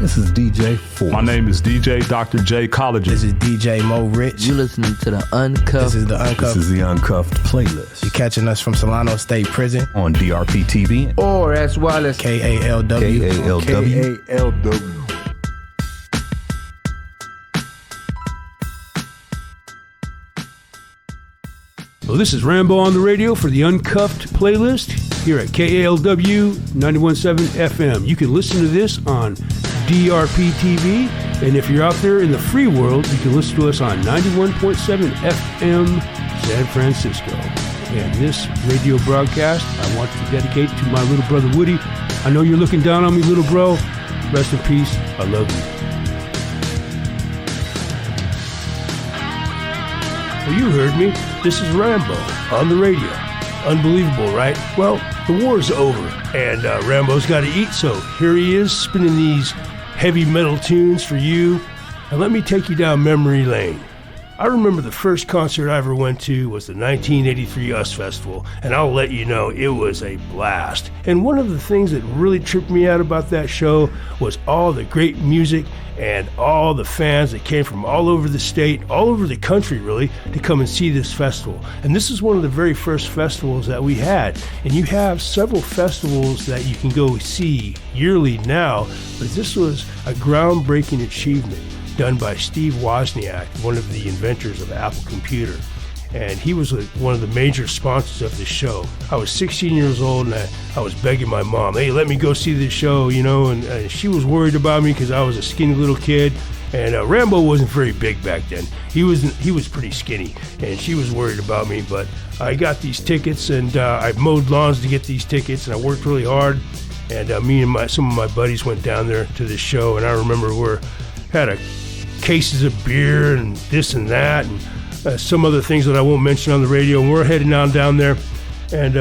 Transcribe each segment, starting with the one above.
This is DJ Force. My name is DJ Dr. J Colleger. This is DJ Mo Rich. You listening to the Uncuffed. This is the Uncuffed. This is the Uncuffed playlist. You're catching us from Solano State Prison on DRP TV or as well as KALW. KALW. Well, this is Rambo on the radio for the Uncuffed playlist here at KALW 91.7 FM. You can listen to this on DRP TV, and if you're out there in the free world, you can listen to us on 91.7 FM San Francisco. And this radio broadcast, I want to dedicate to my little brother Woody. I know you're looking down on me, little bro. Rest in peace. I love you. Well, you heard me. This is Rambo on the radio. Unbelievable, right? Well, the war's over, and Rambo's got to eat, so here he is spinning these heavy metal tunes for you. And let me take you down memory lane. I remember the first concert I ever went to was the 1983 US Festival, and I'll let you know it was a blast. And one of the things that really tripped me out about that show was all the great music and all the fans that came from all over the state, all over the country really, to come and see this festival. And this is one of the very first festivals that we had. And you have several festivals that you can go see yearly now, but this was a groundbreaking achievement done by Steve Wozniak, one of the inventors of Apple Computer. And he was one of the major sponsors of this show. I was 16 years old, and I was begging my mom, hey, let me go see this show, you know, and she was worried about me because I was a skinny little kid. And Rambo wasn't very big back then. He was pretty skinny, and she was worried about me. But I got these tickets, and I mowed lawns to get these tickets, and I worked really hard. And me and some of my buddies went down there to this show, and I remember had cases of beer and this and that, and some other things that I won't mention on the radio. And we're heading on down there, and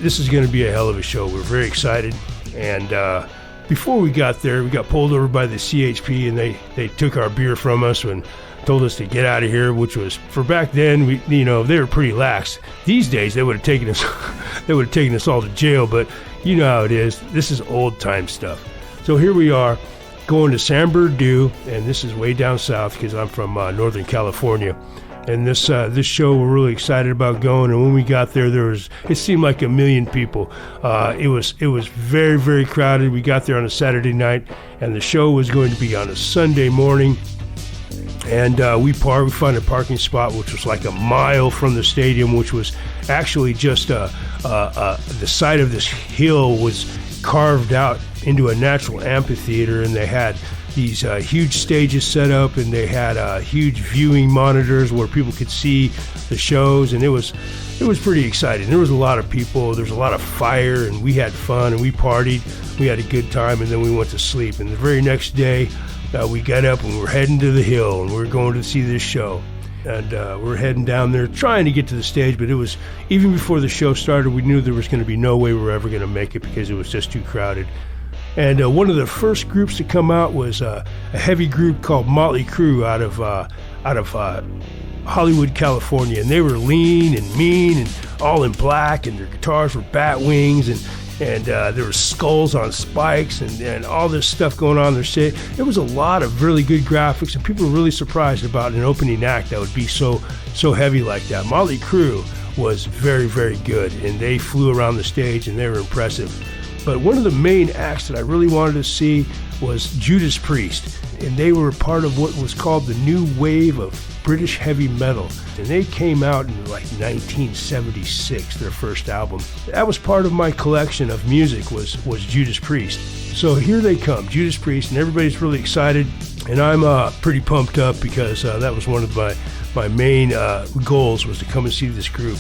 this is going to be a hell of a show. We're very excited. And before we got there, we got pulled over by the CHP, and they took our beer from us and told us to get out of here, which was, for back then, they were pretty lax. These days, they would have taken us all to jail, but you know how it is. This is old time stuff. So here we are, going to San Bernardino, and this is way down south because I'm from Northern California. And this show we're really excited about going. And when we got there, it seemed like 1 million people. It was very, very crowded. We got there on a Saturday night, and the show was going to be on a Sunday morning. And we found a parking spot which was like a mile from the stadium, which was actually just the side of this hill was carved out into a natural amphitheater, and they had these huge stages set up, and they had huge viewing monitors where people could see the shows, and it was pretty exciting. There was a lot of people, there was a lot of fire, and we had fun, and we partied, we had a good time, and then we went to sleep. And the very next day, we got up and we're heading to the hill, and we're going to see this show. And we're heading down there trying to get to the stage, but it was, even before the show started, we knew there was going to be no way we were ever going to make it because it was just too crowded. And one of the first groups to come out was a heavy group called Motley Crue out of Hollywood, California. And they were lean and mean and all in black, and their guitars were bat wings, and there were skulls on spikes and all this stuff going on in their set. It was a lot of really good graphics, and people were really surprised about an opening act that would be so heavy like that. Motley Crue was very, very good, and they flew around the stage, and they were impressive. But one of the main acts that I really wanted to see was Judas Priest, and they were part of what was called the new wave of British heavy metal, and they came out in like 1976, their first album. That was part of my collection of music was Judas Priest. So here they come, Judas Priest, and everybody's really excited, and I'm pretty pumped up because that was one of my main goals, was to come and see this group.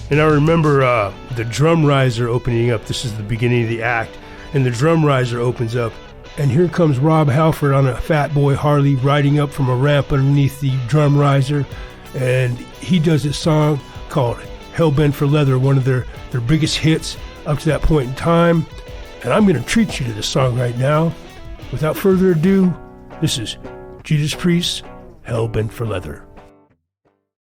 And I remember the drum riser opening up. This is the beginning of the act, and the drum riser opens up, and here comes Rob Halford on a Fat Boy Harley riding up from a ramp underneath the drum riser, and he does this song called Hellbent for Leather, one of their biggest hits up to that point in time. And I'm going to treat you to this song right now. Without further ado, this is Judas Priest, Hellbent for Leather.